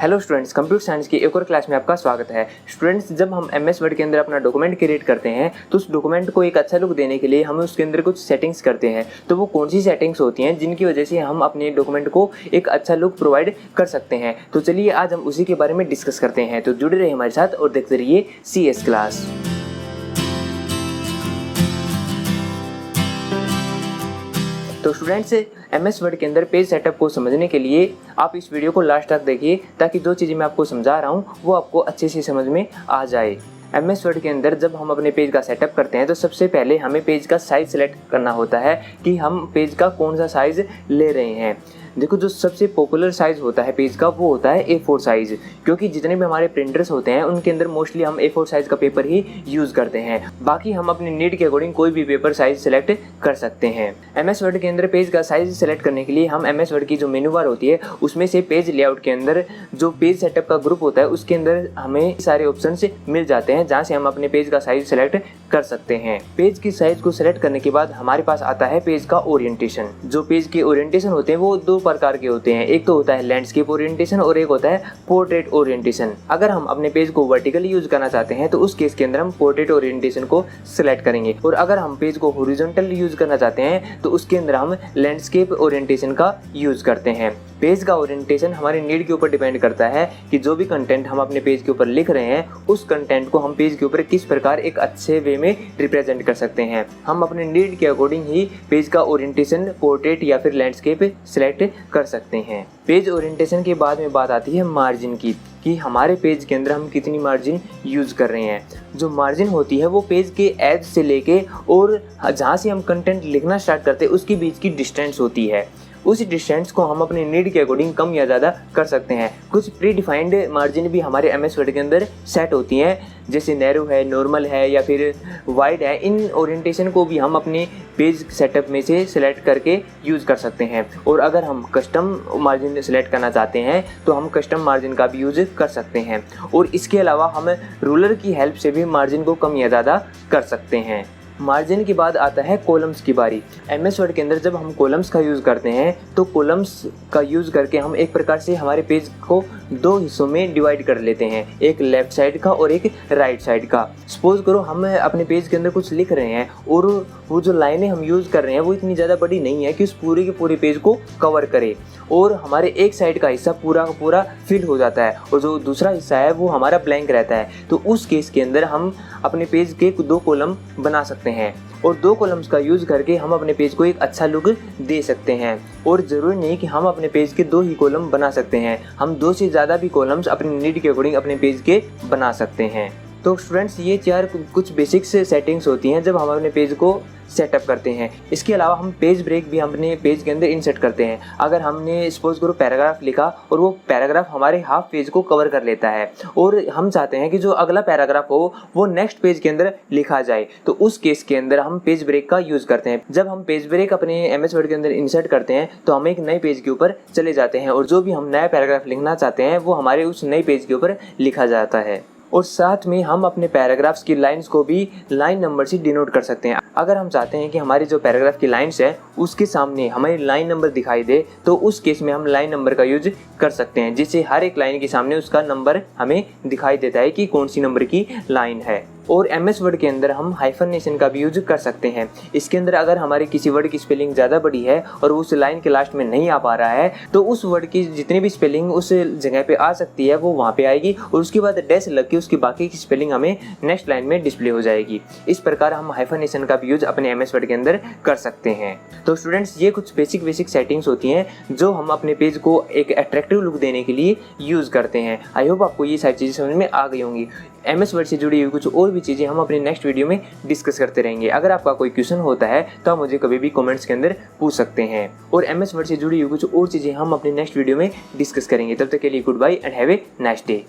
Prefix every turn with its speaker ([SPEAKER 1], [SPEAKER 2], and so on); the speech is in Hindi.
[SPEAKER 1] हेलो स्टूडेंट्स, कंप्यूटर साइंस की एक और क्लास में आपका स्वागत है। स्टूडेंट्स, जब हम एमएस वर्ड के अंदर अपना डॉक्यूमेंट क्रिएट करते हैं तो उस डॉक्यूमेंट को एक अच्छा लुक देने के लिए हम उसके अंदर कुछ सेटिंग्स करते हैं। तो वो कौन सी सेटिंग्स होती हैं जिनकी वजह से हम अपने डॉक्यूमेंट को एक अच्छा लुक प्रोवाइड कर सकते हैं। तो चलिए आज हम उसी के बारे में डिस्कस करते हैं। तो जुड़े रहिए हमारे साथ और देखते रहिए CS क्लास। तो स्टूडेंट्स, एमएस वर्ड के अंदर पेज सेटअप को समझने के लिए आप इस वीडियो को लास्ट तक देखिए ताकि जो चीज़ें मैं आपको समझा रहा हूँ वो आपको अच्छे से समझ में आ जाए। एमएस वर्ड के अंदर जब हम अपने पेज का सेटअप करते हैं तो सबसे पहले हमें पेज का साइज़ सेलेक्ट करना होता है कि हम पेज का कौन सा साइज़ ले रहे हैं। देखो, जो सबसे पॉपुलर साइज़ होता है पेज का वो होता है A4 साइज़, क्योंकि जितने भी हमारे प्रिंटर्स होते हैं उनके अंदर मोस्टली हम A4 साइज़ का पेपर ही यूज़ करते हैं। बाकी हम अपनी नीड के अकॉर्डिंग कोई भी पेपर साइज़ सेलेक्ट कर सकते हैं। एमएस वर्ड के अंदर पेज का साइज़ सेलेक्ट करने के लिए हम एमएस वर्ड की जो मेनू बार होती है उसमें से पेज लेआउट के अंदर जो पेज सेटअप का ग्रुप होता है उसके अंदर हमें सारे ऑप्शन मिल जाते हैं जहाँ से हम अपने पेज का साइज़ सेलेक्ट कर सकते हैं। पेज की साइज़ को सेलेक्ट करने के बाद हमारे पास आता है पेज का ओरिएंटेशन। जो पेज के ओरिएंटेशन होते हैं वो दो प्रकार के होते हैं, एक तो होता है लैंडस्केप ओरिएंटेशन और एक होता है पोर्ट्रेट ओरिएंटेशन। अगर हम अपने पेज को वर्टिकली यूज करना चाहते हैं तो उस केस के अंदर हम पोर्ट्रेट ओरिएंटेशन को सिलेक्ट करेंगे, और अगर हम पेज को हॉरिजॉन्टल यूज करना चाहते हैं तो उसके अंदर हम लैंडस्केप ओरिएंटेशन का यूज करते हैं। पेज का ओरिएंटेशन हमारी नीड के ऊपर डिपेंड करता है कि जो भी कंटेंट हम अपने पेज के ऊपर लिख रहे हैं उस कंटेंट को हम पेज के ऊपर किस प्रकार एक अच्छे वे में रिप्रेजेंट कर सकते हैं। हम अपने नीड के अकॉर्डिंग ही पेज का ओरिएंटेशन पोर्ट्रेट या फिर लैंडस्केप सिलेक्ट कर सकते हैं। पेज ओरिएंटेशन के बाद में बात आती है मार्जिन की, कि हमारे पेज के अंदर हम कितनी मार्जिन यूज़ कर रहे हैं। जो मार्जिन होती है वो पेज के एज से लेके और जहाँ से हम कंटेंट लिखना स्टार्ट करते हैं उसके बीच की डिस्टेंस होती है। उस डिस्टेंस को हम अपने नीड के अकॉर्डिंग कम या ज़्यादा कर सकते हैं। कुछ प्री डिफाइंड मार्जिन भी हमारे एमएस वर्ड के अंदर सेट होती हैं, जैसे नैरो है, नॉर्मल है या फिर वाइड है। इन ओरिएंटेशन को भी हम अपने पेज सेटअप में से सिलेक्ट करके यूज़ कर सकते हैं। और अगर हम कस्टम मार्जिन सेलेक्ट करना चाहते हैं तो हम कस्टम मार्जिन का भी यूज़ कर सकते हैं। और इसके अलावा हम रूलर की हेल्प से भी मार्जिन को कम या ज़्यादा कर सकते हैं। मार्जिन के बाद आता है कॉलम्स की बारी। एमएस वर्ड के अंदर जब हम कॉलम्स का यूज़ करते हैं तो कॉलम्स का यूज़ करके हम एक प्रकार से हमारे पेज को दो हिस्सों में डिवाइड कर लेते हैं, एक लेफ़्ट साइड का और एक राइट साइड का। सपोज करो हम अपने पेज के अंदर कुछ लिख रहे हैं और वो जो लाइनें हम यूज़ कर रहे हैं वो इतनी ज़्यादा बड़ी नहीं है कि उस पूरे के पूरे पेज को कवर करे, और हमारे एक साइड का हिस्सा पूरा का पूरा फिल हो जाता है और जो दूसरा हिस्सा है वो हमारा ब्लैंक रहता है। तो उस केस के अंदर हम अपने पेज के दो कॉलम बना सकते हैं और दो कॉलम्स का यूज़ करके हम अपने पेज को एक अच्छा लुक दे सकते हैं। और ज़रूरी नहीं कि हम अपने पेज के दो ही कॉलम बना सकते हैं, हम दो से ज़्यादा भी कॉलम्स अपनी नीड के अकॉर्डिंग अपने पेज के बना सकते हैं। तो स्टूडेंट्स, ये चार कुछ बेसिक्स सेटिंग्स होती हैं जब हम अपने पेज को सेटअप करते हैं। इसके अलावा हम पेज ब्रेक भी अपने पेज के अंदर इंसर्ट करते हैं। अगर हमने सपोज करो पैराग्राफ लिखा और वो पैराग्राफ हमारे हाफ पेज को कवर कर लेता है और हम चाहते हैं कि जो अगला पैराग्राफ हो वो नेक्स्ट पेज के अंदर लिखा जाए, तो उस केस के अंदर हम पेज ब्रेक का यूज़ करते हैं। जब हम पेज ब्रेक अपने एमएस वर्ड के अंदर इंसर्ट करते हैं तो हम एक नए पेज के ऊपर चले जाते हैं और जो भी हम नया पैराग्राफ लिखना चाहते हैं वो हमारे उस नए पेज के ऊपर लिखा जाता है। और साथ में हम अपने पैराग्राफ्स की लाइंस को भी लाइन नंबर से डिनोट कर सकते हैं। अगर हम चाहते हैं कि हमारी जो पैराग्राफ की लाइंस है उसके सामने हमें लाइन नंबर दिखाई दे तो उस केस में हम लाइन नंबर का यूज कर सकते हैं, जिससे हर एक लाइन के सामने उसका नंबर हमें दिखाई देता है कि कौन सी नंबर की लाइन है। और एमएस वर्ड के अंदर हम हाइफनेशन का भी यूज कर सकते हैं। इसके अंदर अगर हमारे किसी वर्ड की स्पेलिंग ज़्यादा बड़ी है और उस लाइन के लास्ट में नहीं आ पा रहा है तो उस वर्ड की जितनी भी स्पेलिंग उस जगह पे आ सकती है वो वहाँ पे आएगी और उसके बाद डैश लग के उसकी बाकी की स्पेलिंग हमें नेक्स्ट लाइन में डिस्प्ले हो जाएगी। इस प्रकार हम हाइफनेशन का भी यूज अपने एमएस वर्ड के अंदर कर सकते हैं। तो स्टूडेंट्स, ये कुछ बेसिक सेटिंग्स होती हैं जो हम अपने पेज को एक अट्रैक्टिव लुक देने के लिए यूज़ करते हैं। आई होप आपको ये सारी चीज़ें समझ में आ गई होंगी। एमएस वर्ड से जुड़ी हुई कुछ और भी चीज़ें हम अपने नेक्स्ट वीडियो में डिस्कस करते रहेंगे। अगर आपका कोई क्वेश्चन होता है तो आप मुझे कभी भी कमेंट्स के अंदर पूछ सकते हैं और एमएस वर्ड से जुड़ी हुई कुछ और चीज़ें हम अपने नेक्स्ट वीडियो में डिस्कस करेंगे। तब तक के लिए goodbye and have a nice day.